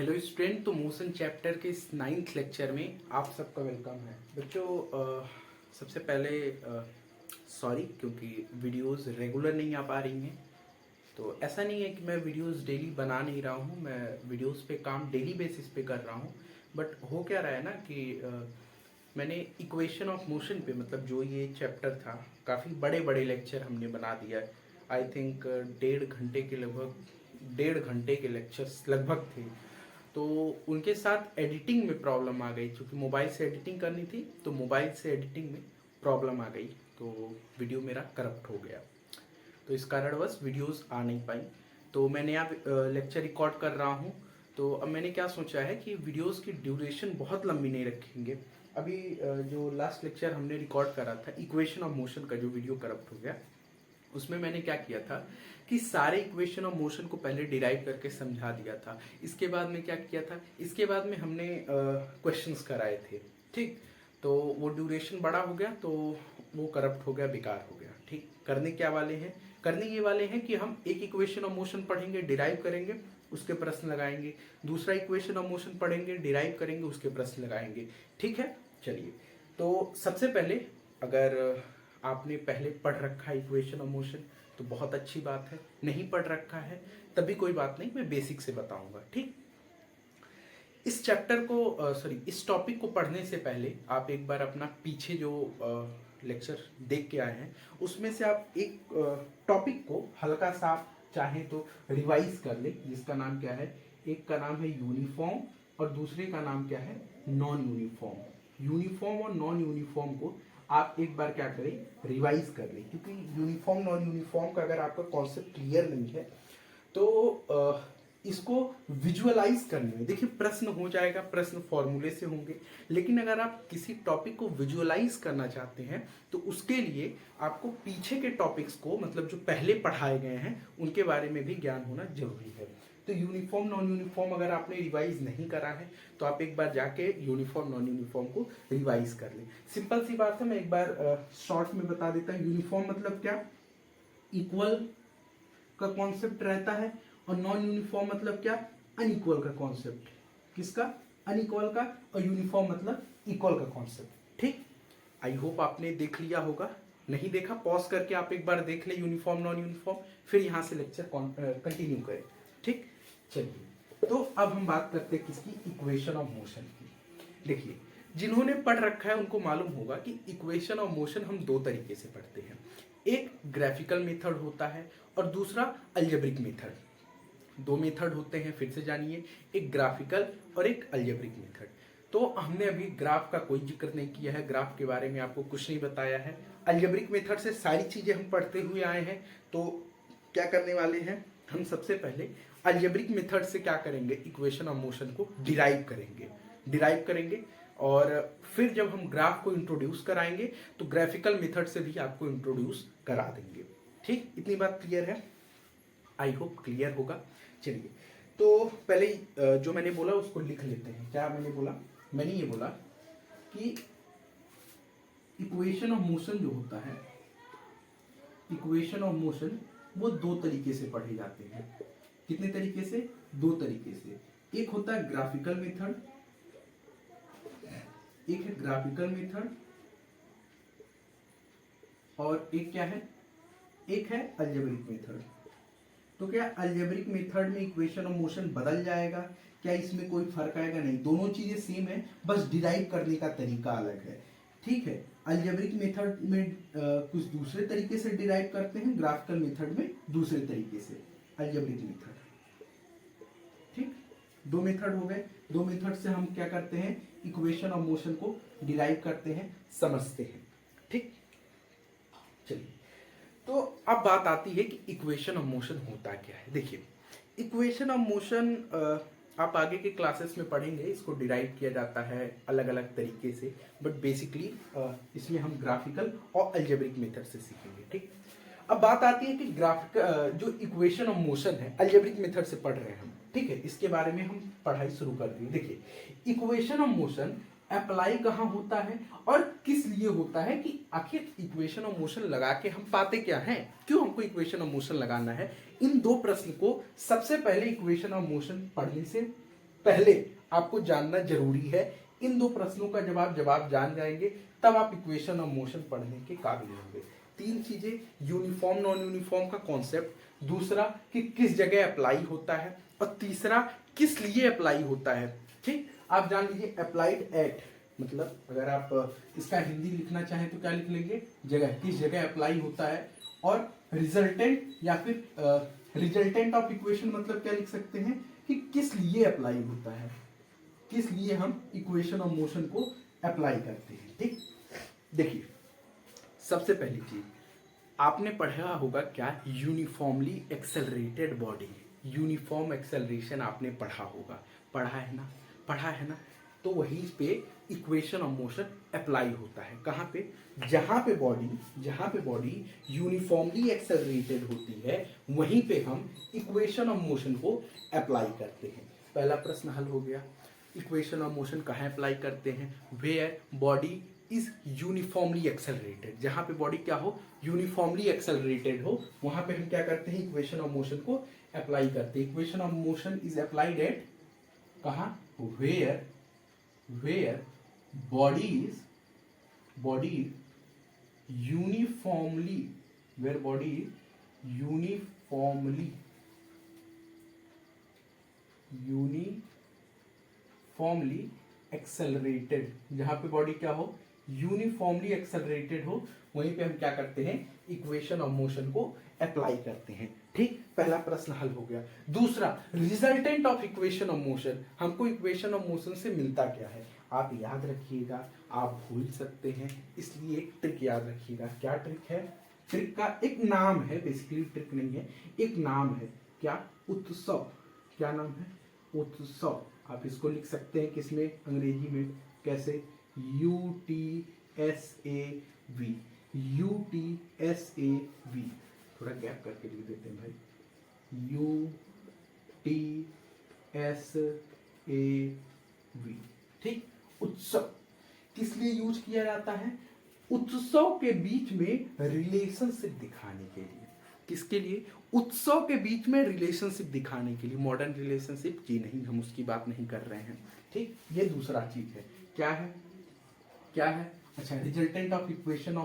Hello student. तो motion chapter के इस 9th लेक्चर में आप सबका वेलकम है बच्चों। सबसे पहले सॉरी क्योंकि वीडियोस रेगुलर नहीं आ पा रही हैं। तो ऐसा नहीं है कि मैं वीडियोस डेली बना नहीं रहा हूँ, मैं वीडियोस पे काम डेली बेसिस पे कर रहा हूँ। बट हो क्या रहा है ना कि मैंने इक्वेशन ऑफ मोशन पे मतलब जो ये चैप्टर था, काफ़ी बड़े बड़े लेक्चर हमने बना दिया है। आई थिंक 1.5 घंटे के लेक्चर्स लगभग थे। तो उनके साथ एडिटिंग में प्रॉब्लम आ गई, क्योंकि मोबाइल से एडिटिंग करनी थी तो मोबाइल से एडिटिंग में प्रॉब्लम आ गई, तो वीडियो मेरा करप्ट हो गया। तो इस कारणवश वीडियोस आ नहीं पाई। तो मैंने अब लेक्चर रिकॉर्ड कर रहा हूँ। तो अब मैंने क्या सोचा है कि वीडियोस की ड्यूरेशन बहुत लंबी नहीं रखेंगे। अभी जो लास्ट लेक्चर हमने रिकॉर्ड करा था इक्वेशन ऑफ मोशन का, जो वीडियो करप्ट हो गया, उसमें मैंने क्या किया था कि सारे इक्वेशन ऑफ मोशन को पहले डिराइव करके समझा दिया था। इसके बाद में क्या किया था, इसके बाद में हमने क्वेश्चंस कराए थे। ठीक, तो वो ड्यूरेशन बड़ा हो गया, तो वो करप्ट हो गया, बेकार हो गया। ठीक, करने क्या वाले हैं, करने ये वाले हैं कि हम एक इक्वेशन ऑफ मोशन पढ़ेंगे, डिराइव करेंगे, उसके प्रश्न लगाएंगे। दूसरा इक्वेशन ऑफ मोशन पढ़ेंगे, डिराइव करेंगे, उसके प्रश्न लगाएंगे। ठीक है, चलिए। तो सबसे पहले अगर आपने पहले पढ़ रखा है इक्वेशन ऑफ मोशन तो बहुत अच्छी बात है, नहीं पढ़ रखा है तभी कोई बात नहीं, मैं बेसिक से बताऊंगा। ठीक, इस चैप्टर को इस टॉपिक को पढ़ने से पहले आप एक बार अपना पीछे जो लेक्चर देख के आए हैं उसमें से आप एक टॉपिक को हल्का सा आप चाहें तो रिवाइज कर ले, जिसका नाम क्या है, एक का नाम है यूनिफॉर्म और दूसरे का नाम क्या है, नॉन यूनिफॉर्म। यूनिफॉर्म और नॉन यूनिफॉर्म को आप एक बार क्या करें, रिवाइज कर लें, क्योंकि यूनिफॉर्म नॉन यूनिफॉर्म का अगर आपका कॉन्सेप्ट क्लियर नहीं है तो इसको विजुअलाइज करने में देखिए प्रश्न हो जाएगा, प्रश्न फॉर्मूले से होंगे, लेकिन अगर आप किसी टॉपिक को विजुअलाइज करना चाहते हैं तो उसके लिए आपको पीछे के टॉपिक्स को मतलब जो पहले पढ़ाए गए हैं उनके बारे में भी ज्ञान होना जरूरी है। तो यूनिफॉर्म नॉन यूनिफॉर्म अगर आपने रिवाइज नहीं करा है तो आप एक बार जाके यूनिफॉर्म नॉन यूनिफॉर्म को रिवाइज कर लें। सिंपल सी बात है, मैं एक बार शॉर्ट में बता देता हूँ। यूनिफॉर्म मतलब क्या, इक्वल का कॉन्सेप्ट रहता है, और नॉन यूनिफॉर्म मतलब क्या, अनइक्वल का कॉन्सेप्ट। किसका, अनइक्वल का, और यूनिफॉर्म मतलब इक्वल का कॉन्सेप्ट। ठीक, आई होप आपने देख लिया होगा। नहीं देखा पॉज करके आप एक बार देख ले यूनिफॉर्म नॉन यूनिफॉर्म, फिर यहां से लेक्चर कंटिन्यू करें। ठीक, चलिए। तो अब हम बात करते हैं किसकी, इक्वेशन ऑफ मोशन की। देखिए, जिन्होंने पढ़ रखा है उनको मालूम होगा कि इक्वेशन ऑफ मोशन हम दो तरीके से पढ़ते हैं। एक ग्राफिकल मेथड होता है और दूसरा अलजेब्रिक मेथड। दो मेथड होते हैं, फिर से जानिए, एक ग्राफिकल और एक अलजेब्रिक मेथड। तो हमने अभी ग्राफ का कोई जिक्र नहीं किया है, ग्राफ के बारे में आपको कुछ नहीं बताया है। अलजेब्रिक मेथड से सारी चीजें हम पढ़ते हुए आए हैं। तो क्या करने वाले हैं, हम सबसे पहले अलजेब्रिक मेथड से क्या करेंगे, इक्वेशन ऑफ मोशन को डिराइव करेंगे और फिर जब हम ग्राफ को इंट्रोड्यूस कराएंगे तो ग्राफिकल मेथड से भी आपको इंट्रोड्यूस करा देंगे। ठीक, इतनी बात क्लियर है, आई होप क्लियर होगा। चलिए, तो पहले जो मैंने बोला उसको लिख लेते हैं। क्या मैंने बोला, मैंने ये बोला कि इक्वेशन ऑफ मोशन जो होता है, इक्वेशन ऑफ मोशन वो दो तरीके से पढ़े जाते हैं। कितने तरीके से, दो तरीके से। एक होता है ग्राफिकल मेथड, एक है ग्राफिकल मेथड, और एक क्या है, एक है अलजेब्रिक मेथड। तो क्या अलजेब्रिक मेथड में इक्वेशन ऑफ मोशन बदल जाएगा, क्या इसमें कोई फर्क आएगा, नहीं, दोनों चीजें सेम है, बस डिराइव करने का तरीका अलग है। ठीक है, अलजेब्रिक मेथड में कुछ दूसरे तरीके से डिराइव करते हैं, ग्राफिकल मेथड में दूसरे तरीके से। अलजेब्रिक मेथड, ठीक, दो मेथड हो गए। दो मेथड से हम क्या करते हैं, इक्वेशन ऑफ मोशन को डिराइव करते हैं, समझते हैं। ठीक, चलिए, तो अब बात आती है कि इक्वेशन ऑफ मोशन होता क्या है। देखिए, इक्वेशन ऑफ मोशन आप आगे के क्लासेस में पढ़ेंगे, इसको डिराइव किया जाता है अलग अलग तरीके से, बट बेसिकली इसमें हम ग्राफिकल और अलजेब्रिक मेथड से सीखेंगे। ठीक, अब बात आती है कि ग्राफिक जो इक्वेशन ऑफ मोशन है अलजेब्रिक मेथड से पढ़ रहे हैं हम। ठीक है, इसके बारे में हम पढ़ाई शुरू कर दिए। देखिए, इक्वेशन ऑफ मोशन अप्लाई कहाँ होता है और किस लिए होता है, कि आखिर इक्वेशन ऑफ मोशन लगा के हम पाते क्या हैं, क्यों हमको इक्वेशन ऑफ मोशन लगाना है। इन दो प्रश्न को सबसे पहले इक्वेशन ऑफ मोशन पढ़ने से पहले आपको जानना जरूरी है। इन दो प्रश्नों का जवाब जान जाएंगे तब आप इक्वेशन ऑफ मोशन पढ़ने के काबिल होंगे। तीन चीजें, यूनिफॉर्म नॉन यूनिफॉर्म का कॉन्सेप्ट, दूसरा कि किस जगह अप्लाई होता है, और तीसरा किस लिए अप्लाई होता है। ठीक, आप जान लीजिए अप्लाइड एट, मतलब अगर आप इसका हिंदी लिखना चाहें तो क्या लिख लेंगे, जगह, किस जगह अप्लाई होता है। और रिजल्टेंट या फिर रिजल्टेंट ऑफ इक्वेशन मतलब क्या लिख सकते हैं कि किस लिए अप्लाई होता है, किस लिए हम इक्वेशन ऑफ मोशन को अप्लाई करते हैं। ठीक, देखिए सबसे पहली चीज आपने पढ़ा होगा क्या, uniformly accelerated body, uniform acceleration आपने पढ़ा है ना। तो वहीं पे इक्वेशन ऑफ मोशन अप्लाई होता है। कहाँ पे, जहां पे बॉडी यूनिफॉर्मली एक्सेलरेटेड होती है वहीं पे हम इक्वेशन ऑफ मोशन को अप्लाई करते हैं। पहला प्रश्न हल हो गया। इक्वेशन ऑफ मोशन कहाँ अप्लाई करते हैं, where body is uniformly accelerated, जहां पे बॉडी क्या हो, यूनिफॉर्मली एक्सेलरेटेड हो, वहां पे हम क्या करते हैं, इक्वेशन ऑफ मोशन को अप्लाई करते हैं। Equation of motion is applied at कहाँ, where body is uniformly, where body is uniformly accelerated, जहां पे बॉडी क्या हो, यूनिफॉर्मली एक्सेलरेटेड हो, वहीं पे हम क्या करते हैं, इक्वेशन ऑफ मोशन को अप्लाई करते हैं। ठीक, पहला प्रश्न हल हो गया। दूसरा, resultant of equation of motion, हमको इक्वेशन ऑफ मोशन से मिलता क्या है, आप याद रखिएगा, आप भूल सकते हैं, इसलिए एक ट्रिक याद रखिएगा। क्या ट्रिक है, ट्रिक का एक नाम है, बेसिकली ट्रिक नहीं है, एक नाम है। क्या, उत्सव। क्या नाम है, उत्सव। आप इसको लिख सकते हैं किसमें, अंग्रेजी में, कैसे, UTSAV, UTSAV, थोड़ा गैप करके लिख देते हैं भाई, UTSAV। ठीक, उत्सव किस लिए यूज किया जाता है, उत्सव के बीच में रिलेशनशिप दिखाने के लिए। किसके लिए, उत्सव के बीच में रिलेशनशिप दिखाने के लिए। मॉडर्न रिलेशनशिप जी नहीं, हम उसकी बात नहीं कर रहे हैं। ठीक, ये दूसरा चीज है। क्या है, अच्छा, resultant of equation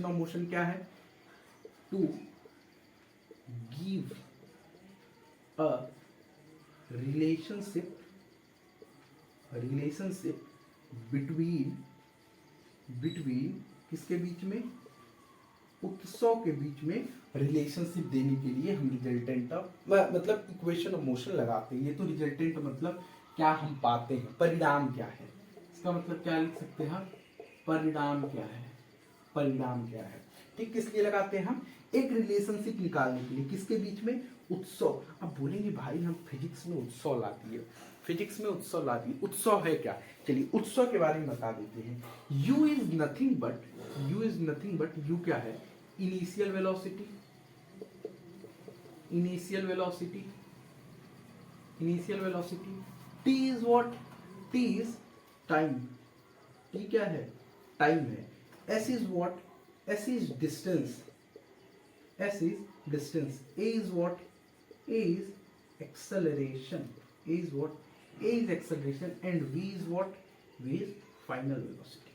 of motion क्या है, to give a relationship between किसके बीच में, उत्सव के बीच में रिलेशनशिप देने के लिए हम रिजल्टेंट ऑफ मतलब इक्वेशन ऑफ मोशन लगाते हैं। ये तो रिजल्टेंट मतलब क्या हम पाते हैं, परिणाम क्या है, इसका मतलब क्या लिख सकते हैं, परिणाम क्या है। ठीक, किस लिए लगाते हैं हम, एक रिलेशनशिप निकालने के लिए, किसके बीच में, उत्सव। अब बोलेंगे भाई हम फिजिक्स में उत्सव ला दिए, उत्सव है क्या, चलिए उत्सव के बारे में बता देते हैं। u is nothing but u क्या है, initial velocity, t is what, t is time, t क्या है, टाइम है। s is what, s is distance, a is what, a is acceleration, and v is what, v is final velocity,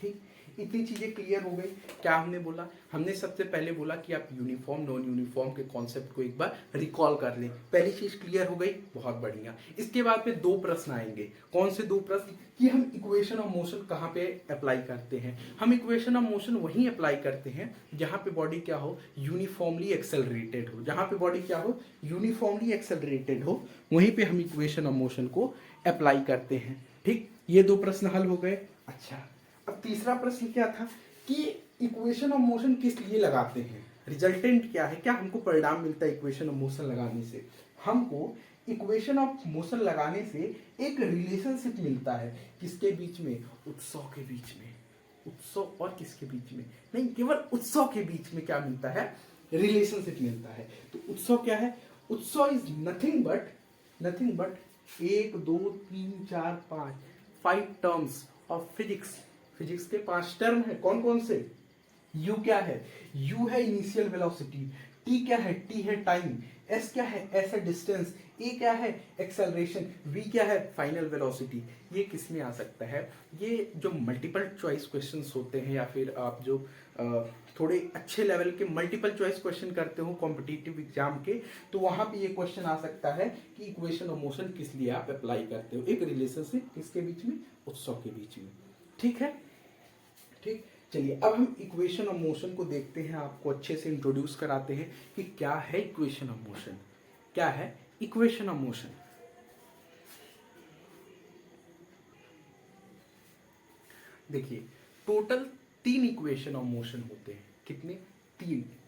ठीक, इतनी चीजें clear हो गई। क्या हमने बोला, हमने सबसे पहले बोला कि आप यूनिफॉर्म नॉन यूनिफॉर्म के कॉन्सेप्ट को एक बार रिकॉल कर लें। पहली चीज क्लियर हो गई, बहुत बढ़िया। इसके बाद में दो प्रश्न आएंगे। कौन से दो प्रश्न, कि हम इक्वेशन ऑफ मोशन कहाँ पे अप्लाई करते हैं। हम इक्वेशन ऑफ मोशन वहीं अप्लाई करते हैं जहाँ पे बॉडी क्या हो, यूनिफॉर्मली एक्सेलरेटेड हो। जहाँ पे बॉडी क्या हो, यूनिफॉर्मली एक्सेलरेटेड हो, वहीं पे हम इक्वेशन ऑफ मोशन को अप्लाई करते हैं। ठीक, ये दो प्रश्न हल हो गए। अच्छा, अब तीसरा प्रश्न क्या था कि इक्वेशन ऑफ मोशन किस लिए लगाते हैं, रिजल्टेंट क्या है, क्या हमको परिणाम मिलता है इक्वेशन ऑफ मोशन लगाने से। हमको इक्वेशन ऑफ मोशन लगाने से एक रिलेशनशिप मिलता है, किसके बीच में, उत्सव के बीच में। उत्सव और किसके बीच में, नहीं, केवल उत्सव के बीच में क्या मिलता है, रिलेशनशिप मिलता है। तो उत्सव क्या है, उत्सव is nothing but 1 2 3 4 5 terms of physics के 5 टर्म है। कौन कौन से, यू क्या है, यू है इनिशियल वेलोसिटी, टी क्या है, टी है टाइम, एस क्या है, एस है डिस्टेंस, ए क्या है एक्सेलरेशन, वी क्या है फाइनल वेलोसिटी। ये किस में आ सकता है, ये जो मल्टीपल चॉइस क्वेश्चंस होते हैं या फिर आप जो थोड़े अच्छे लेवल के मल्टीपल चॉइस क्वेश्चन करते हो कॉम्पिटिटिव एग्जाम के, तो वहां पे ये क्वेश्चन आ सकता है कि इक्वेशन ऑफ मोशन किस लिए आप अप्लाई करते हो, एक रिलेशनशिप किसके बीच में, उत्सव के बीच में। ठीक है, ठीक। चलिए अब हम इक्वेशन ऑफ मोशन को देखते हैं, आपको अच्छे से इंट्रोड्यूस कराते हैं कि क्या है इक्वेशन ऑफ मोशन, क्या है इक्वेशन ऑफ मोशन। देखिए टोटल 3 इक्वेशन ऑफ मोशन होते हैं, कितने,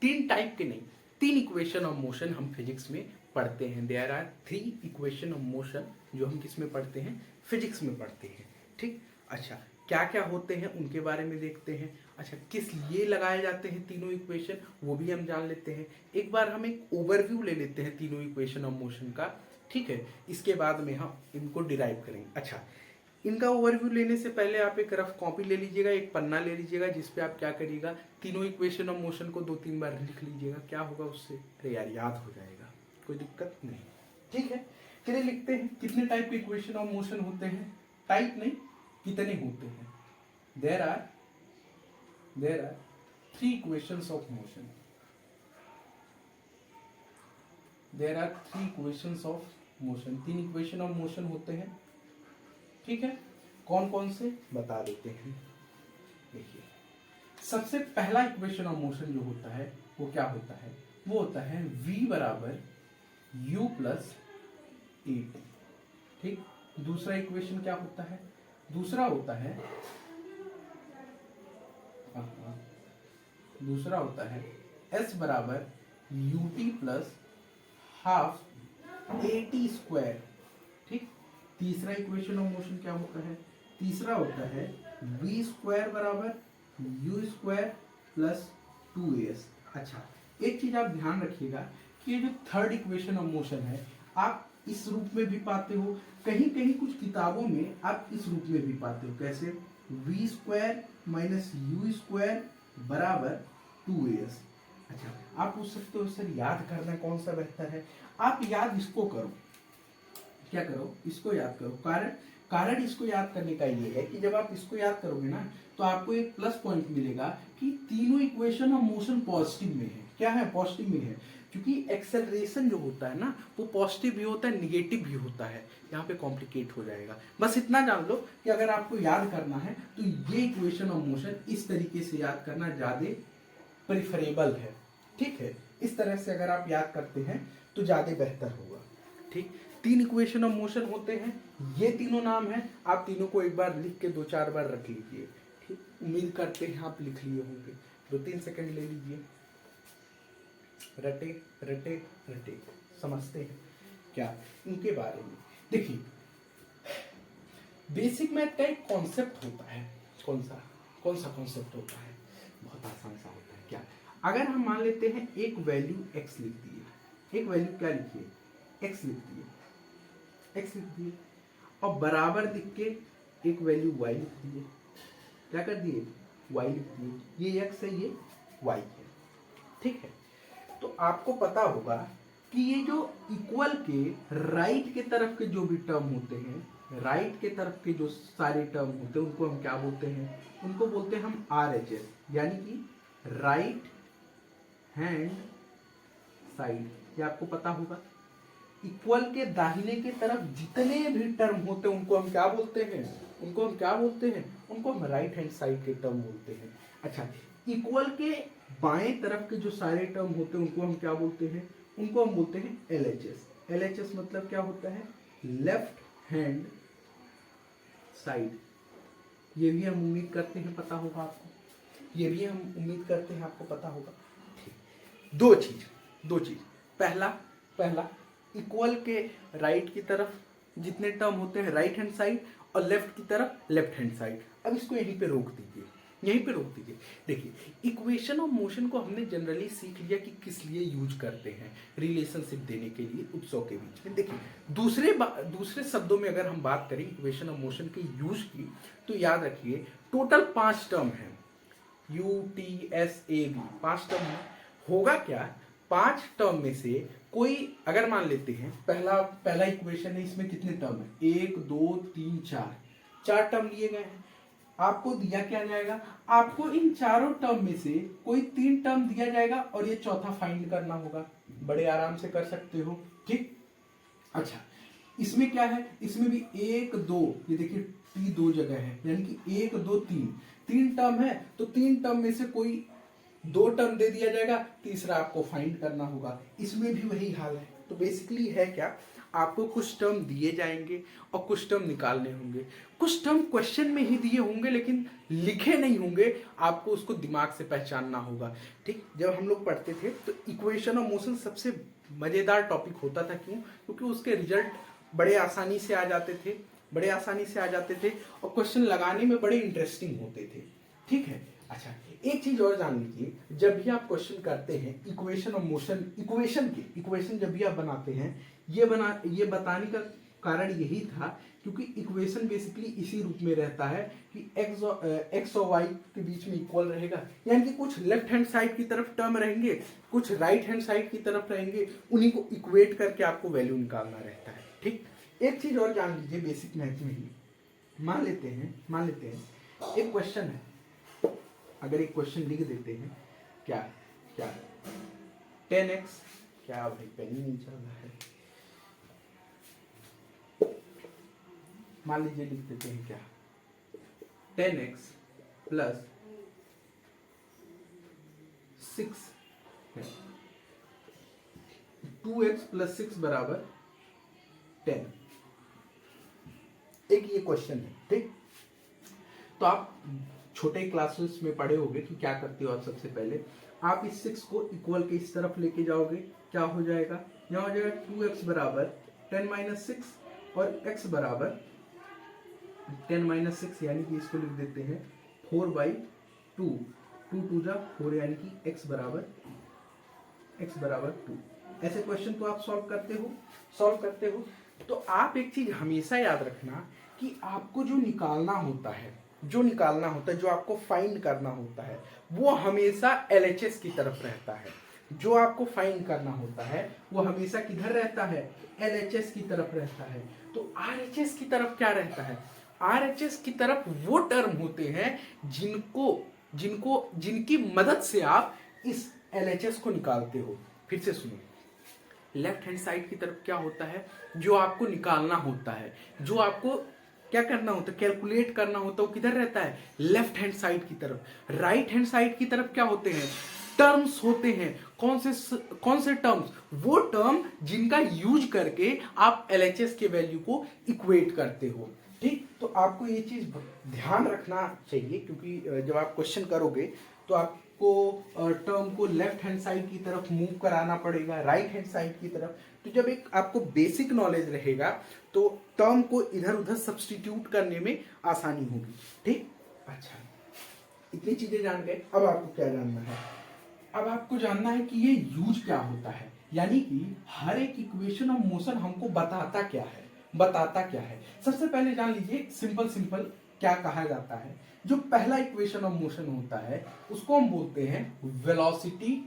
तीन टाइप के नहीं, 3 इक्वेशन ऑफ मोशन हम फिजिक्स में पढ़ते हैं। There are 3 equation of motion जो हम किस में पढ़ते हैं, फिजिक्स में पढ़ते हैं। ठीक, अच्छा क्या क्या होते हैं उनके बारे में देखते हैं। अच्छा किस लिए लगाए जाते हैं तीनों इक्वेशन, वो भी हम जान लेते हैं। एक बार हम एक ओवरव्यू ले लेते हैं तीनों इक्वेशन ऑफ मोशन का, ठीक है, इसके बाद में हम इनको डिराइव करेंगे। अच्छा इनका ओवरव्यू लेने से पहले आप एक रफ कॉपी ले लीजिएगा, एक पन्ना ले लीजिएगा, जिसपे आप क्या करिएगा, तीनों इक्वेशन ऑफ मोशन को 2-3 बार लिख लीजिएगा। क्या होगा उससे, अरे यार याद हो जाएगा, कोई दिक्कत नहीं। ठीक है, चलिए लिखते हैं कितने टाइप के इक्वेशन ऑफ मोशन होते हैं, टाइप नहीं कितने होते हैं। There are 3 equations of motion, there are 3 equations of motion, 3 equation of motion होते हैं। ठीक है, कौन कौन से बता देते हैं। देखिए सबसे पहला इक्वेशन ऑफ मोशन जो होता है वो क्या होता है, वो होता है v बराबर u प्लस ए टी। ठीक, दूसरा इक्वेशन क्या होता है, दूसरा होता है s बराबर U T plus half A T square. ठीक, तीसरा इक्वेशन ऑफ मोशन क्या होता है, तीसरा होता है v स्क्वायर बराबर यू स्क्वायर प्लस 2as। अच्छा एक चीज आप ध्यान रखिएगा कि ये जो थर्ड इक्वेशन ऑफ मोशन है आप इस रूप में भी पाते हो, कहीं कहीं कुछ किताबों में आप इस रूप में भी पाते हो। कैसे, v square minus you square बराबर 2as। अच्छा आप पूछ सकते हो सर याद करना कौन सा बेहतर है, आप याद इसको करो, क्या करो, इसको याद करो। कारण इसको याद करने का ये है कि जब आप इसको याद करोगे ना तो आपको एक प्लस पॉइंट मिलेगा कि तीनों इक्वेशन ऑफ मोशन पॉजिटिव में है। क्या है, पॉजिटिव में है, क्योंकि एक्सेलरेशन जो होता है ना वो पॉजिटिव भी होता है निगेटिव भी होता है। यहाँ पे कॉम्प्लिकेट हो जाएगा, बस इतना जान लो कि अगर आपको याद करना है तो ये इक्वेशन ऑफ मोशन इस तरीके से याद करना ज्यादा प्रिफरेबल है। ठीक है, इस तरह से अगर आप याद करते हैं तो ज्यादा बेहतर होगा। ठीक, 3 इक्वेशन ऑफ मोशन होते हैं, ये तीनों नाम है, आप तीनों को एक बार लिख के 2-4 बार रख लीजिए। ठीक, उम्मीद करते हैं आप लिख लिए होंगे, 2-3 सेकंड ले लीजिए, रटे रटे रटे, समझते हैं क्या इनके बारे में। देखिए बेसिक मैथ का एक कॉन्सेप्ट होता है, कौन सा कॉन्सेप्ट होता है, बहुत आसान सा होता है। क्या, अगर हम मान लेते हैं एक वैल्यू x लिख दिए, एक वैल्यू क्या लिखिए, x लिख दिए और बराबर लिख के एक वैल्यू y लिख दिए, क्या कर दिए, y लिख दिए, ये x है ये y है। ठीक है, तो आपको पता होगा कि ये जो इक्वल के राइट के तरफ के जो भी टर्म होते हैं, राइट के तरफ के जो सारे टर्म होते हैं उनको हम क्या बोलते हैं, उनको बोलते हैं हम RHS, यानी कि राइट हैंड साइड। ये आपको पता होगा, इक्वल के दाहिने के तरफ जितने भी टर्म होते हैं उनको हम क्या बोलते हैं, उनको हम राइट हैंड साइड के टर्म बोलते हैं। अच्छा इक्वल के बाएं तरफ के जो सारे टर्म होते हैं उनको हम क्या बोलते हैं, उनको हम बोलते हैं LHS। LHS मतलब क्या होता है, लेफ्ट हैंड साइड। ये भी हम उम्मीद करते हैं पता होगा आपको, ये भी हम उम्मीद करते हैं आपको पता होगा। दो चीज, पहला इक्वल के राइट की तरफ जितने टर्म होते हैं राइट हैंड साइड और लेफ्ट की तरफ लेफ्ट हैंड साइड। अब इसको यहीं पे रोक दीजिए। देखिए इक्वेशन ऑफ मोशन को हमने जनरली सीख लिया कि किस लिए यूज करते हैं, रिलेशनशिप देने के लिए उत्सव के बीच में। देखिए दूसरे शब्दों में अगर हम बात करें इक्वेशन ऑफ मोशन के यूज की, तो याद रखिए टोटल 5 टर्म है। UTSAV, 5 टर्म में होगा क्या, 5 टर्म में से कोई, अगर मान लेते हैं पहला इक्वेशन है, इसमें कितने टर्म है, 1 2 3 4 टर्म लिए गए हैं। आपको दिया क्या जाएगा, आपको इन चारों टर्म में से कोई 3 टर्म दिया जाएगा और ये चौथा फाइंड करना होगा। बड़े आराम से कर सकते हो, ठीक। अच्छा, इसमें क्या है, इसमें भी 1 2, ये देखिए टी 2 जगह है, यानी कि 1 2 3 टर्म है, तो 3 टर्म में से कोई 2 टर्म दे दिया जाएगा, तीसरा आपको फाइंड करना होगा। इसमें भी वही हाल है। तो बेसिकली है क्या, आपको कुछ टर्म दिए जाएंगे और कुछ टर्म निकालने होंगे। कुछ टर्म क्वेश्चन में ही दिए होंगे लेकिन लिखे नहीं होंगे, आपको उसको दिमाग से पहचानना होगा, ठीक। जब हम लोग पढ़ते थे तो इक्वेशन ऑफ मोशन सबसे मजेदार टॉपिक होता था। क्यों? क्योंकि उसके रिजल्ट बड़े आसानी से आ जाते थे, और क्वेश्चन लगाने में बड़े इंटरेस्टिंग होते थे, ठीक है। अच्छा, एक चीज और जान लीजिए, जब भी आप क्वेश्चन करते हैं इक्वेशन ऑफ मोशन, इक्वेशन जब भी आप बनाते हैं, ये बताने का कारण यही था क्योंकि इक्वेशन बेसिकली इसी रूप में रहता है कि एक्स और वाई के बीच में इक्वल रहेगा, यानी कि कुछ लेफ्ट हैंड साइड की तरफ टर्म रहेंगे, कुछ राइट हैंड साइड की तरफ रहेंगे, उन्हीं को इक्वेट करके आपको वैल्यू निकालना रहता है, ठीक। एक चीज और जान लीजिए बेसिक मैथ में ही, मान लेते हैं एक क्वेश्चन है, अगर एक क्वेश्चन लिख देते हैं, क्या 10x, क्या भाई पेन ही नहीं चल रहा है, मान लीजिए लिख देते हैं क्या 10x प्लस 6 2x प्लस 6 बराबर 10, एक ये क्वेश्चन है, ठीक। तो आप छोटे क्लासेस में पढ़े होंगे कि क्या करते हो आप, सबसे पहले आप इस 6 को इक्वल के इस तरफ लेके जाओगे, क्या हो जाएगा, यहाँ हो जाएगा 2x बराबर 10 माइनस 6 और x बराबर 10 माइनस 6, यानी कि इसको लिख देते हैं 4/2, 2 2 जा 4, यानी कि x बराबर 2। ऐसे क्वेश्चन तो आप सॉल्व करते हो। तो आप एक चीज हमेशा याद रखना कि आपको जो निकालना होता है, जो आपको फाइंड करना होता है, वो हमेशा LHS की तरफ रहता है। जो आपको फाइंड करना होता है वो हमेशा किधर रहता है, LHS की तरफ रहता है। तो RHS की तरफ क्या रहता है, RHS की तरफ वो टर्म होते हैं जिनकी मदद से आप इस LHS को निकालते हो। फिर से सुनो, लेफ्ट हैंड साइड की तरफ क्या होता है, जो आपको निकालना होता है, जो आपको क्या करना होता है, कैलकुलेट करना होता है, वो किधर रहता है, लेफ्ट हैंड साइड की तरफ। राइट हैंड साइड की तरफ क्या होते हैं, टर्म्स होते हैं। कौन से टर्म्स, वो टर्म जिनका यूज करके आप LHS के वैल्यू को इक्वेट करते हो, ठीक। तो आपको ये चीज ध्यान रखना चाहिए, क्योंकि जब आप क्वेश्चन करोगे तो आपको टर्म को लेफ्ट हैंड साइड की तरफ मूव कराना पड़ेगा, राइट हैंड साइड की तरफ। तो जब एक आपको बेसिक नॉलेज रहेगा तो टर्म को इधर उधर सब्स्टिट्यूट करने में आसानी होगी, ठीक। अच्छा, इतनी चीजें जान गए, अब आपको क्या जानना है, अब आपको जानना है कि ये यूज क्या होता है, यानी कि हर एक इक्वेशन ऑफ मोशन हमको बताता क्या है। सबसे पहले जान लीजिए सिंपल क्या कहा जाता है। जो पहला इक्वेशन ऑफ मोशन होता है उसको हम बोलते हैं वेलोसिटी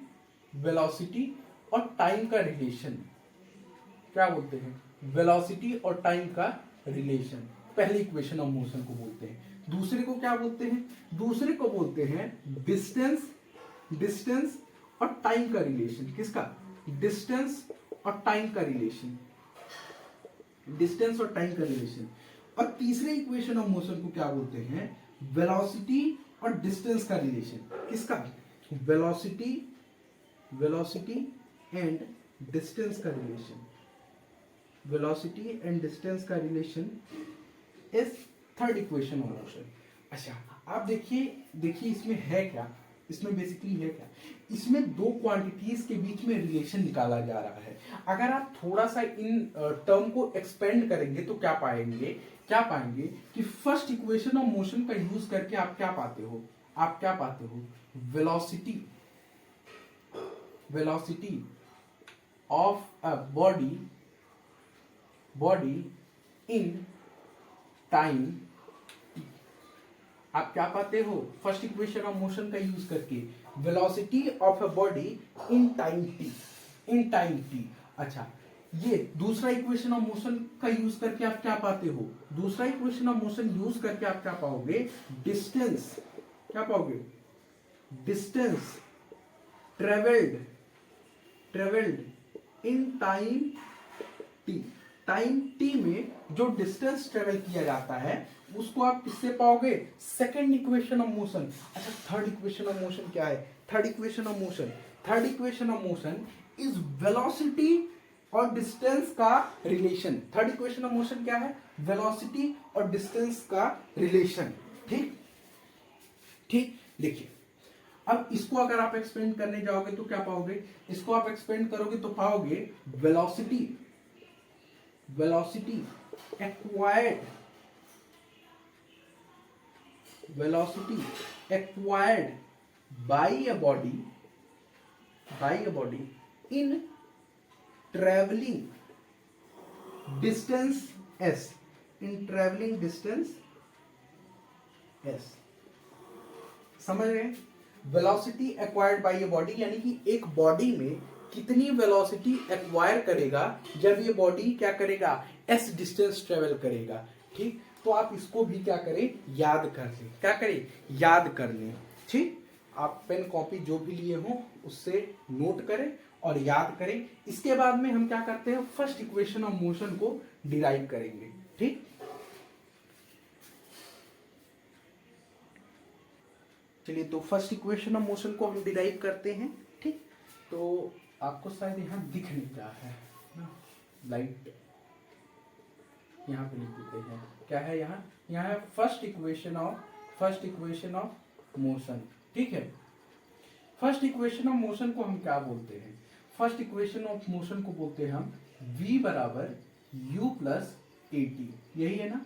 और टाइम का रिलेशन। क्या बोलते हैं, वेलोसिटी और टाइम का रिलेशन, पहली इक्वेशन ऑफ मोशन को बोलते हैं। दूसरे को क्या बोलते हैं, दूसरे को बोलते हैं डिस्टेंस और टाइम का रिलेशन। किसका, डिस्टेंस और टाइम का रिलेशन, और तीसरे इक्वेशन ऑफ मोशन को क्या बोलते हैं, वेलोसिटी और डिस्टेंस का रिलेशन। किसका, वेलोसिटी एंड डिस्टेंस का relation is third equation of motion. अच्छा, आप देखिए इसमें है क्या, इसमें बेसिकली है क्या, इसमें दो क्वांटिटीज के बीच में रिलेशन निकाला जा रहा है। अगर आप थोड़ा सा इन टर्म को एक्सपेंड करेंगे तो क्या पाएंगे कि फर्स्ट इक्वेशन ऑफ मोशन का यूज करके आप क्या पाते हो, velocity of a body in time आप क्या पाते हो फर्स्ट इक्वेशन ऑफ मोशन का यूज करके, velocity of a body in time T, in time T. अच्छा, ये दूसरा इक्वेशन ऑफ मोशन का यूज करके आप क्या पाते हो, दूसरा इक्वेशन ऑफ मोशन यूज करके आप क्या पाओगे, डिस्टेंस, क्या पाओगे, distance travelled, travelled in time T. Time T में जो डिस्टेंस ट्रेवल किया जाता है उसको आप किससे पाओगे, सेकेंड इक्वेशन ऑफ मोशन। अच्छा, थर्ड इक्वेशन ऑफ मोशन क्या है, third equation of motion, third equation of motion is velocity और डिस्टेंस का relation. Third equation of motion क्या है, वेलोसिटी और डिस्टेंस का रिलेशन। ठीक ठीक, देखिए अब इसको अगर आप एक्सपेंड करने जाओगे तो क्या पाओगे, इसको आप एक्सपेंड करोगे तो पाओगे velocity, velocity acquired, velocity acquired by a body, by a body in travelling distance s, in travelling distance s। समझ रहे, velocity acquired by a body यानी कि एक बॉडी में कितनी वेलोसिटी एक्वायर करेगा जब ये बॉडी क्या करेगा, s डिस्टेंस ट्रेवल करेगा। ठीक, तो आप इसको भी क्या करें, याद कर लें, क्या करें, याद कर लें। ठीक, आप पेन कॉपी जो भी लिए हो उससे नोट करें और याद करें। इसके बाद में हम क्या करते हैं, फर्स्ट इक्वेशन ऑफ मोशन को डिराइव करेंगे। ठीक, चलिए तो फर्स्ट इक्वेशन ऑफ मोशन को हम डिराइव करते हैं। ठीक, तो आपको शायद यहाँ दिख नहीं रहा है ना, लाइट यहाँ पे लिख देते हैं, क्या है यहाँ, यहाँ है फर्स्ट इक्वेशन ऑफ मोशन। ठीक है, फर्स्ट इक्वेशन ऑफ मोशन को हम क्या बोलते हैं, फर्स्ट इक्वेशन ऑफ मोशन को बोलते हैं हम v बराबर u प्लस ए टी। यही है ना,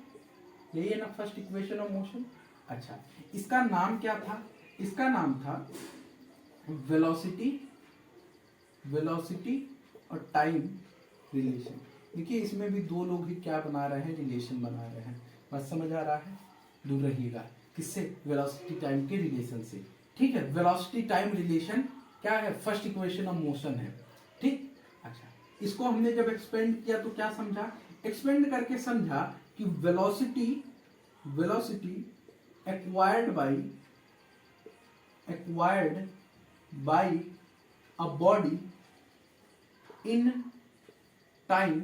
यही है ना फर्स्ट इक्वेशन ऑफ मोशन। अच्छा, इसका नाम क्या था, इसका नाम था वेलोसिटी, वेलोसिटी और टाइम रिलेशन। देखिए इसमें भी दो लोग ही क्या बना रहे हैं, रिलेशन बना रहे हैं। बात समझ आ रहा है, दूर रहिएगा किससे, वेलोसिटी टाइम के रिलेशन से। ठीक है, वेलोसिटी टाइम रिलेशन क्या है, फर्स्ट इक्वेशन ऑफ मोशन है। ठीक, अच्छा, इसको हमने जब एक्सपेंड किया तो क्या समझा, एक्सपेंड करके समझा कि velocity, velocity acquired by a body in time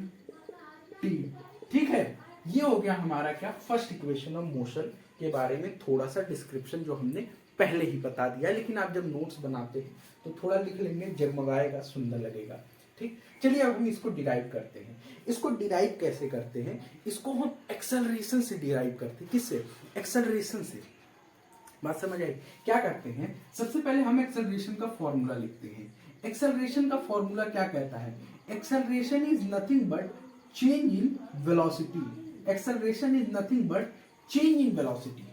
T. ठीक है, ये हो गया हमारा क्या, फर्स्ट इक्वेशन ऑफ मोशन के बारे में थोड़ा सा डिस्क्रिप्शन जो हमने पहले ही बता दिया, लेकिन आप जब नोट्स बनाते हैं तो थोड़ा लिख लेंगे, जगमगाएगा, सुंदर लगेगा। ठीक, चलिए अब हम इसको डिराइव करते हैं। इसको डिराइव कैसे करते हैं, इसको हम एक्सेलरेशन से डिराइव करते हैं। किससे, एक्सेलरेशन से। बात समझ आई, क्या करते हैं, सबसे पहले हम एक्सेलरेशन का फॉर्मूला लिखते हैं। एक्सेलरेशन का फॉर्मूला क्या कहता है, acceleration is nothing but change in velocity, acceleration is nothing but change in velocity.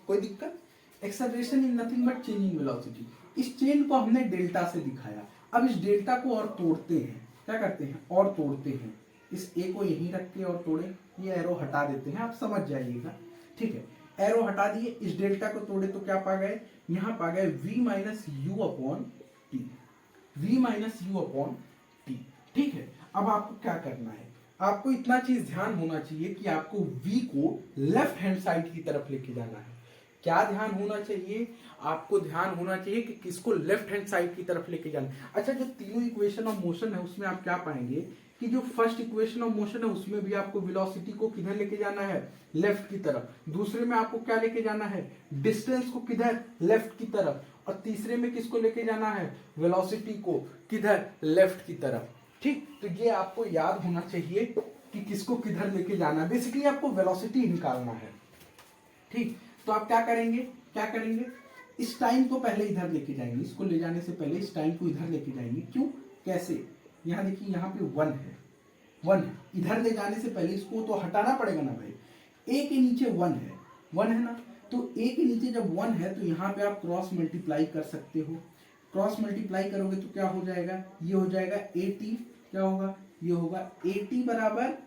कोई दिक्कत, acceleration is nothing but change in velocity. इस चेंज को हमने डेल्टा से दिखाया। अब इस डेल्टा को और तोड़ते हैं, क्या करते हैं, और तोड़ते हैं। इस ए को यहीं रख के और तोड़े, ये एरो हटा देते हैं, आप समझ जाइएगा। ठीक है, एरो हटा दिए, इस डेल्टा को तोड़े तो क्या पा गए, यहां पा गए v minus you upon T, v minus you upon T. ठीक है, अब आपको क्या करना है, आपको इतना चीज ध्यान होना चाहिए कि आपको v को लेफ्ट हैंड साइड की तरफ लेके जाना है। क्या ध्यान होना चाहिए, आपको ध्यान होना चाहिए कि किसको लेफ्ट हैंड साइड की तरफ लेके जाना है। अच्छा, जो तीनों इक्वेशन ऑफ मोशन है उसमें आप क्या पाएंगे कि जो फर्स्ट इक्वेशन ऑफ मोशन है उसमें भी आपको वेलोसिटी को किधर लेके जाना है, लेफ्ट की तरफ। दूसरे में आपको क्या लेके जाना है, डिस्टेंस को किधर, लेफ्ट की तरफ। और तीसरे में किसको लेके जाना है, वेलोसिटी को किधर, लेफ्ट की तरफ। ठीक, तो ये आपको याद होना चाहिए कि किसको किधर लेके जाना है। बेसिकली आपको वेलोसिटी निकालना है। ठीक, तो आप क्या करेंगे, क्या करेंगे, इस टाइम को पहले इधर लेके जाएंगे, इसको ले जाने से पहले इस टाइम को इधर लेके जाएंगे। क्यों, कैसे, यहाँ देखिए यहाँ पे 1 है, 1 है, इधर ले जाने से पहले इसको तो हटाना पड़ेगा ना भाई। ए के नीचे 1 है, 1 है ना, तो ए के नीचे जब 1 है तो यहाँ पे आप क्रॉस मल्टीप्लाई कर सकते हो। क्रॉस मल्टीप्लाई करोगे तो क्या हो जाएगा, ये हो जाएगा 80, क्या होगा, ये होगा 80 बराबर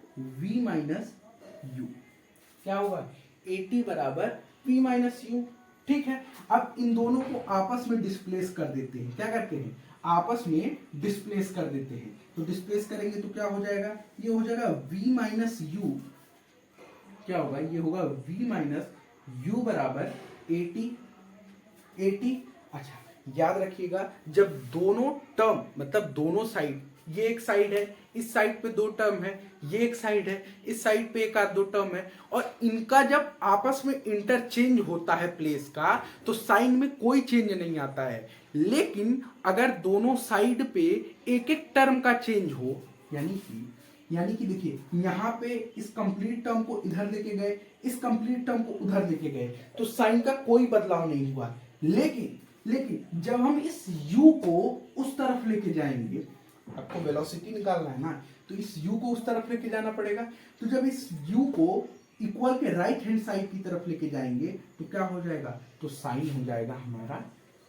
v माइनस यू। क्या होगा, 80 बराबर v माइनस यू। ठीक है, अब इन दोनों को आपस में डिस्प्लेस कर देते हैं। क्या करते हैं? आपस में डिस्प्लेस कर देते हैं। तो डिस्प्लेस करेंगे तो क्या हो जाएगा? ये हो जाएगा v माइनस यू। क्या होगा? ये होगा v माइनस यू बराबर 80। अच्छा, याद रखिएगा, जब दोनों टर्म मतलब दोनों साइड, ये एक साइड है, इस साइड पे दो टर्म है, ये एक साइड है, इस साइड पे एक आध दो टर्म है, और इनका जब आपस में इंटरचेंज होता है प्लेस का, तो साइन में कोई चेंज नहीं आता है। लेकिन अगर दोनों साइड पे एक एक टर्म का चेंज हो, यानी कि देखिए, यहां पे इस कंप्लीट टर्म को इधर लेके गए, इस कंप्लीट टर्म को उधर लेके गए, तो साइन का कोई बदलाव नहीं हुआ। लेकिन जब हम इस u को उस तरफ लेके जाएंगे, आपको वेलोसिटी निकालना है ना, तो इस u को उस तरफ लेके जाना पड़ेगा। तो जब इस u को इक्वल के राइट हैंड साइड की तरफ लेके जाएंगे, तो क्या हो जाएगा? तो साइन हो जाएगा हमारा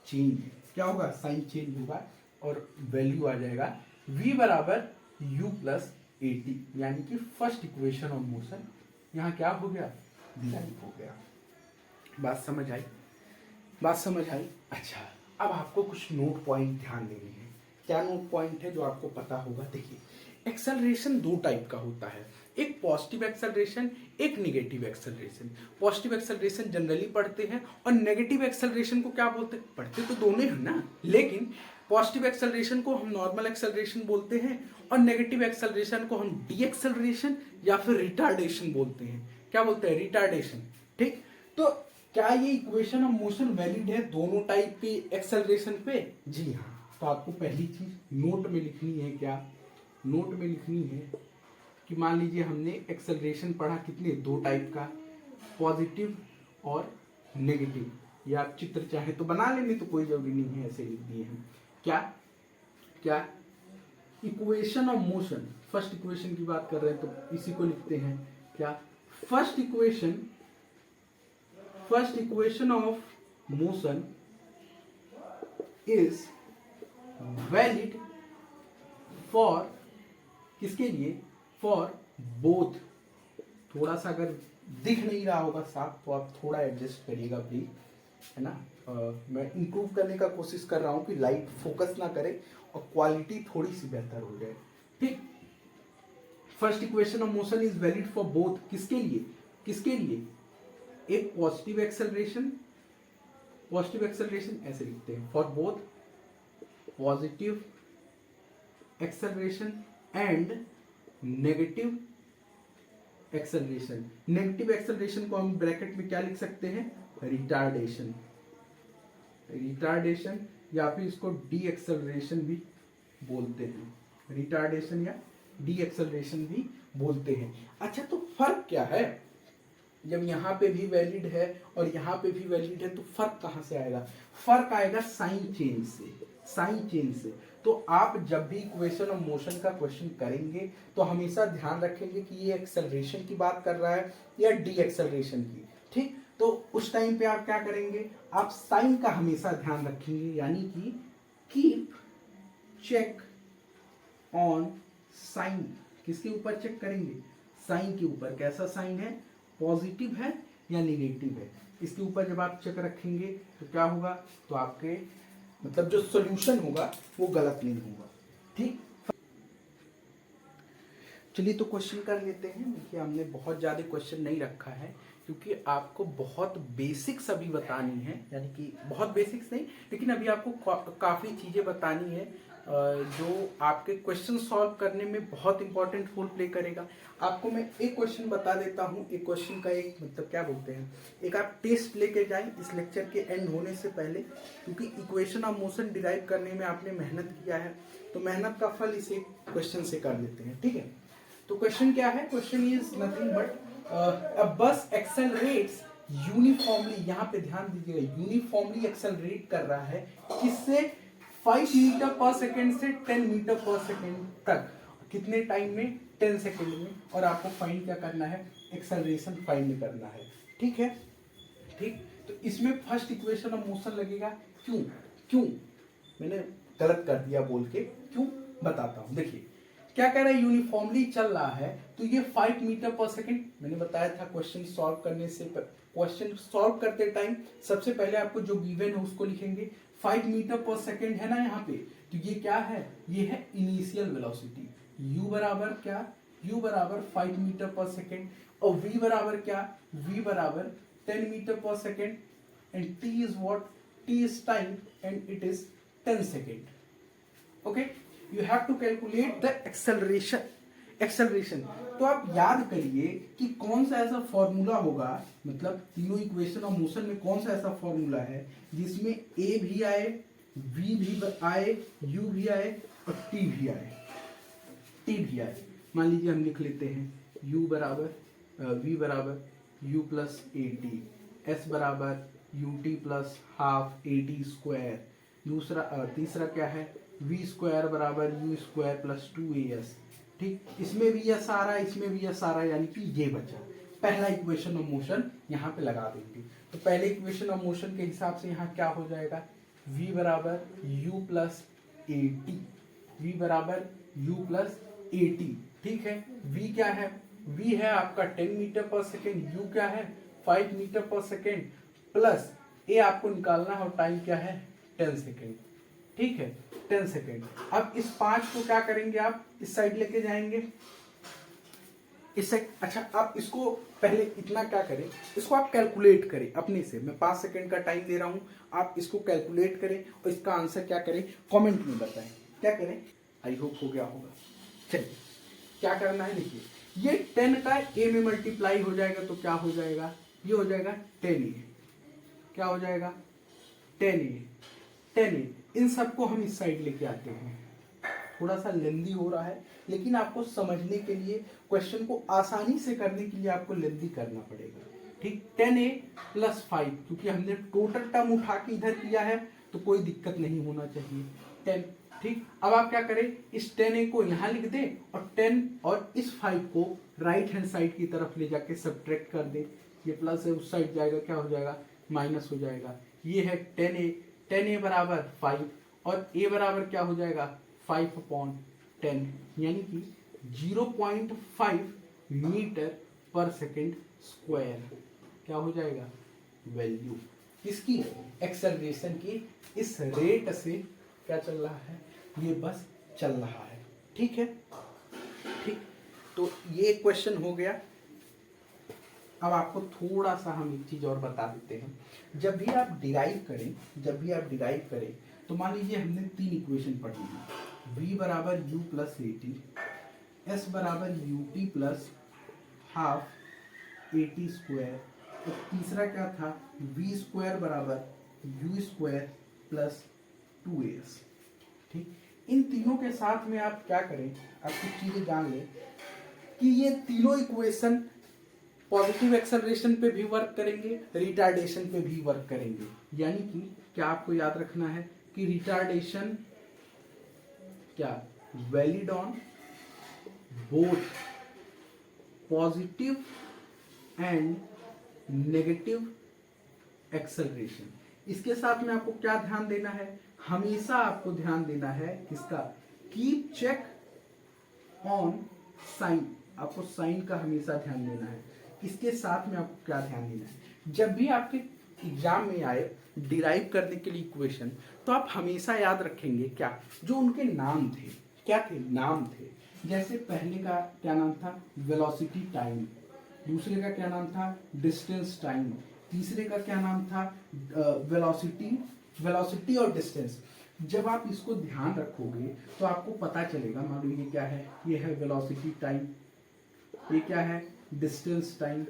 चेंज। क्या होगा? साइन चेंज होगा और वैल्यू आ जाएगा v बराबर u प्लस 80, यानी कि फर्स्ट इक्वेशन ऑफ मोशन यहाँ क्या हो गया? डिराइव हो गया। बात समझ आई? अच्छा, अब आपको कुछ नोट पॉइंट ध्यान देने हैं। क्या नोट पॉइंट है जो आपको पता होगा? देखिए, एक्सेलरेशन दो टाइप का होता है, एक पॉजिटिव एक्सेलरेशन, एक negative acceleration. Positive acceleration generally पढ़ते हैं, और नेगेटिव एक्सेलरेशन को क्या बोलते हैं? पढ़ते तो दोनों हैं ना, लेकिन पॉजिटिव एक्सेलरेशन को हम नॉर्मल एक्सेलरेशन बोलते हैं, और नेगेटिव एक्सेलरेशन को हम डी एक्सेलरेशन या फिर रिटार्डेशन बोलते हैं। क्या बोलते हैं? रिटार्डेशन। ठीक, तो क्या ये इक्वेशन ऑफ मोशन वैलिड है दोनों टाइप की एक्सेलरेशन पे? जी हाँ। तो आपको पहली चीज नोट में लिखनी है। क्या नोट में लिखनी है? कि मान लीजिए हमने एक्सेलरेशन पढ़ा कितने? दो टाइप का, पॉजिटिव और नेगेटिव। या आप चित्र चाहे तो बना लेंगे, तो कोई जरूरी नहीं है, ऐसे लिख दिए हैं। क्या equation of motion, first equation की बात कर रहे हैं तो इसी को लिखते हैं। क्या? First equation of motion is valid for, किसके लिए? For both. थोड़ा सा अगर दिख नहीं रहा होगा साफ तो आप थोड़ा एडजस्ट करिएगा प्लीज, है ना। मैं इंप्रूव करने का कोशिश कर रहा हूं कि लाइट फोकस ना करे और क्वालिटी थोड़ी सी बेहतर हो जाए। ठीक, first equation of motion is valid for both. किसके लिए? एक पॉजिटिव एक्सेलरेशन ऐसे लिखते हैं, for both positive acceleration and negative acceleration. Negative acceleration को हम ब्रैकेट में क्या लिख सकते हैं? रिटार्डेशन, या फिर इसको डी एक्सेलरेशन भी बोलते हैं। रिटार्डेशन या डी एक्सेलरेशन भी बोलते हैं। अच्छा, तो फर्क क्या है? जब यहाँ पे भी वैलिड है और यहाँ पे भी वैलिड है, तो फर्क कहाँ से आएगा? फर्क आएगा साइन चेंज से। तो आप जब भी इक्वेशन ऑफ मोशन का क्वेश्चन करेंगे तो हमेशा ध्यान रखेंगे कि ये एक्सेलरेशन की बात कर रहा है या डी एक्सेलरेशन की। ठीक, तो उस टाइम पे आप क्या करेंगे? आप साइन का हमेशा ध्यान रखेंगे, यानी कि कीप चेक ऑन साइन। किसके ऊपर चेक करेंगे? साइन के ऊपर। कैसा साइन है? पॉजिटिव है या नेगेटिव है? इसके ऊपर जब आप चेक रखेंगे तो क्या होगा? तो आपके मतलब जो सॉल्यूशन होगा वो गलत नहीं होगा। ठीक, चलिए तो क्वेश्चन कर लेते हैं। देखिए, हमने बहुत ज़्यादा क्वेश्चन नहीं रखा है क्योंकि आपको बहुत बेसिक्स अभी बतानी है, यानी कि बहुत बेसिक्स नहीं, लेकिन अभी आपको काफ़ी चीज़ें बतानी है जो आपके क्वेश्चन सॉल्व करने में बहुत इंपॉर्टेंट रोल प्ले करेगा। आपको मैं एक क्वेश्चन बता देता हूँ। एक क्वेश्चन का एक मतलब क्या बोलते हैं, एक आप टेस्ट लेके जाएं इस लेक्चर के एंड होने से पहले, क्योंकि इक्वेशन ऑफ मोशन डिराइव करने में आपने मेहनत किया है, तो मेहनत का फल इसे क्वेश्चन से कर लेते हैं। ठीक है, तो क्वेश्चन क्या है? क्वेश्चन इज नथिंग बट अ बस एक्सेलरेट्स यूनिफॉर्मली। यहाँ पे ध्यान दीजिएगा, यूनिफॉर्मली एक्सेलरेट कर रहा है। किससे? 5 मीटर पर सेकेंड से 10 मीटर पर सेकेंड तक। कितने टाइम में? 10 सेकेंड में। और आपको फाइंड क्या करना है? एक्सेलरेशन फाइंड करना है। ठीक है, ठीक, तो इसमें फर्स्ट इक्वेशन ऑफ मोशन लगेगा। क्यों मैंने गलत कर दिया बोल के, क्यों बताता हूं। देखिए, क्या कह रहा है, यूनिफॉर्मली चल रहा है, तो ये 5 मीटर पर सेकेंड, मैंने बताया था क्वेश्चन सॉल्व करने से, क्वेश्चन सॉल्व करते टाइम सबसे पहले आपको जो गिवन है उसको लिखेंगे। 5 मीटर पर सेकेंड है ना यहाँ पे, तो ये क्या है, ये है इनिशियल वेलोसिटी। u बराबर क्या, u बराबर 5 मीटर पर सेकेंड, और v बराबर क्या, v बराबर 10 metre per second, and t is what, t is time and it is 10 second. Okay, you have to calculate the acceleration. तो आप याद करिए कि कौन सा ऐसा फॉर्मूला होगा, मतलब तीनों इक्वेशन ऑफ मोशन में कौन सा ऐसा फॉर्मूला है जिसमें a भी आए, v भी आए, u भी आए और t भी आए, t भी आए। मान लीजिए हम लिख लेते हैं u बराबर v बराबर u plus A T, s बराबर U T plus half A T square, दूसरा तीसरा क्या है, v स्क्वायर बराबर u स्क्वायर प्लस 2as। ठीक, इसमें भी यह सारा, इसमें भी यह सारा, यानी कि ये बचा पहला इक्वेशन ऑफ मोशन, यहाँ पे लगा देंगे। तो पहले इक्वेशन ऑफ मोशन के हिसाब से यहाँ क्या हो जाएगा, v बराबर u plus A T, v बराबर u प्लस ए टी। ठीक है, v क्या है, v है आपका 10 मीटर पर सेकेंड, u क्या है 5 metre per second, plus a आपको निकालना है और टाइम क्या है 10 सेकेंड। ठीक है, 10 सेकेंड। अब इस 5 को क्या करेंगे, आप इस साइड लेके जाएंगे, इस साइड। अच्छा, आप इसको पहले इतना क्या करें, इसको आप कैलकुलेट करें अपने से। मैं 5 सेकेंड का टाइम दे रहा हूं, आप इसको कैलकुलेट करें और इसका आंसर क्या करें कमेंट में बताएं, क्या करें। आई होप हो गया होगा। चलिए, क्या करना है, देखिए ये 10 का a में मल्टीप्लाई हो जाएगा तो क्या हो जाएगा, ये हो जाएगा 10a। क्या हो जाएगा 10a। इन सबको हम इस साइड लेके आते हैं। थोड़ा सा लेंदी हो रहा है, लेकिन आपको समझने के लिए, क्वेश्चन को आसानी से करने के लिए आपको लेंदी करना पड़ेगा। ठीक, 10a प्लस 5, क्योंकि हमने टोटल टर्म उठा के इधर किया है तो कोई दिक्कत नहीं होना चाहिए। 10, ठीक। अब आप क्या करें, इस 10a को यहाँ लिख दें और 10 और इस 5 को राइट हैंड साइड की तरफ ले जाके सब्ट्रैक्ट कर दें। ये प्लस है, उस साइड जाएगा, क्या हो जाएगा माइनस हो जाएगा। ये है 10a बराबर 5 और a बराबर क्या हो जाएगा 5/10, यानी कि 0.5 मीटर पर सेकेंड स्क्वायर। क्या हो जाएगा वैल्यू इसकी, एक्सेलरेशन की। इस रेट से क्या चल रहा है, ये बस चल रहा है। ठीक है, ठीक। तो ये क्वेश्चन हो गया। अब आपको थोड़ा सा हम एक चीज और बता देते हैं। जब भी आप डिराइव करें तो मान लीजिए हमने 3 इक्वेशन पढ़ी है। v बराबर u plus A T, s बराबर U T plus half A T square, और तीसरा क्या था v स्क्वायर बराबर u स्क्वायर प्लस 2as। ठीक, इन तीनों के साथ में आप क्या करें, आप कुछ चीजें जान लें कि ये तीनों इक्वेशन पॉजिटिव एक्सेलरेशन पे भी वर्क करेंगे, रिटार्डेशन पे भी वर्क करेंगे। यानी कि क्या आपको याद रखना है कि रिटार्डेशन क्या valid on both positive and negative acceleration. इसके साथ में आपको क्या ध्यान देना है, हमेशा आपको ध्यान देना है किसका, कीप चेक ऑन साइन। आपको साइन का हमेशा ध्यान देना है। इसके साथ में आपको क्या ध्यान देना है, जब भी आपके एग्जाम में आए डिराइव करने के लिए इक्वेशन, तो आप हमेशा याद रखेंगे क्या, जो उनके नाम थे, क्या थे, नाम थे। जैसे पहले का क्या नाम था, वेलोसिटी टाइम, दूसरे का क्या नाम था, डिस्टेंस टाइम, तीसरे का क्या नाम था, वेलोसिटी और डिस्टेंस। जब आप इसको ध्यान रखोगे तो आपको पता चलेगा, मान लो ये क्या है, ये है वेलोसिटी टाइम, ये क्या है डिस्टेंस टाइम,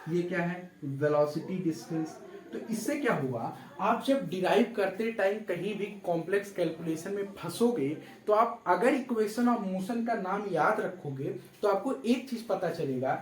ये क्या है वेलोसिटी डिस्टेंस। तो इससे क्या हुआ, आप जब डिराइव करते टाइम कहीं भी कॉम्प्लेक्स कैलकुलेशन में फंसोगे तो आप अगर इक्वेशन ऑफ मोशन का नाम याद रखोगे तो आपको एक चीज पता चलेगा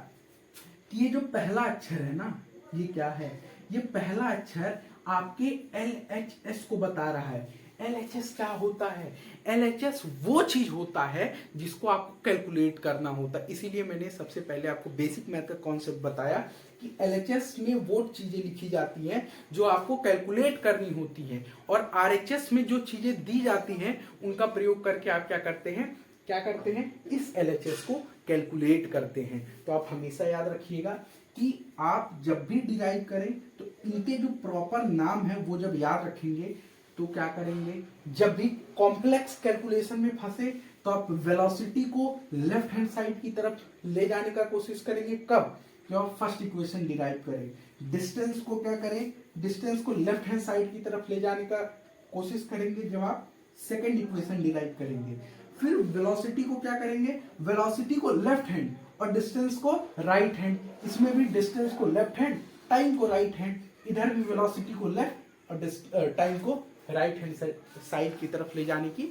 कि ये जो पहला अक्षर है ना, ये क्या है, ये पहला अक्षर आपके LHS को बता रहा है। LHS क्या होता है, LHS वो चीज होता है जिसको आपको कैलकुलेट करना होता है। इसीलिए मैंने सबसे पहले आपको बेसिक मैथ का कॉन्सेप्ट बताया कि LHS में वो चीजें लिखी जाती हैं जो आपको कैलकुलेट करनी होती हैं, और RHS में जो चीजें दी जाती हैं उनका प्रयोग करके आप क्या करते हैं, क्या करते हैं, इस LHS को कैलकुलेट करते हैं। तो आप हमेशा याद रखिएगा कि आप जब भी डिराइव करें तो इनके जो प्रॉपर नाम है वो जब याद रखेंगे तो क्या करेंगे, जब भी कॉम्प्लेक्स कैलकुलेशन में फंसे तो आप वेलोसिटी को लेफ्ट हैंड साइड की तरफ ले जाने का कोशिश करेंगे। कब, जब आप फर्स्ट इक्वेशन डिराइव करें। डिस्टेंस को क्या करें, डिस्टेंस को लेफ्ट हैंड साइड की तरफ ले जाने का कोशिश करेंगे जब आप सेकेंड इक्वेशन डिराइव करेंगे। फिर वेलोसिटी को क्या करेंगे, वेलोसिटी को लेफ्ट हैंड और डिस्टेंस को राइट हैंड, इसमें भी डिस्टेंस को लेफ्ट हैंड, टाइम को राइट हैंड, इधर भी वेलोसिटी को लेफ्ट और टाइम को राइट हैंड साइड की तरफ ले जाने की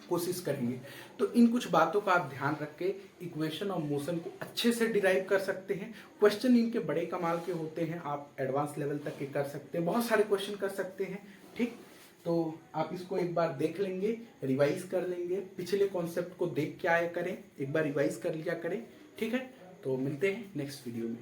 कोशिश करेंगे। तो इन कुछ बातों का आप ध्यान रख के इक्वेशन और मोशन को अच्छे से डिराइव कर सकते हैं। क्वेश्चन इनके बड़े कमाल के होते हैं, आप एडवांस लेवल तक के कर सकते हैं, बहुत सारे क्वेश्चन कर सकते हैं। ठीक, तो आप इसको एक बार देख लेंगे, रिवाइज कर लेंगे, पिछले कॉन्सेप्ट को देख के आया करें, एक बार रिवाइज कर लिया करें। ठीक है, तो मिलते हैं नेक्स्ट वीडियो में।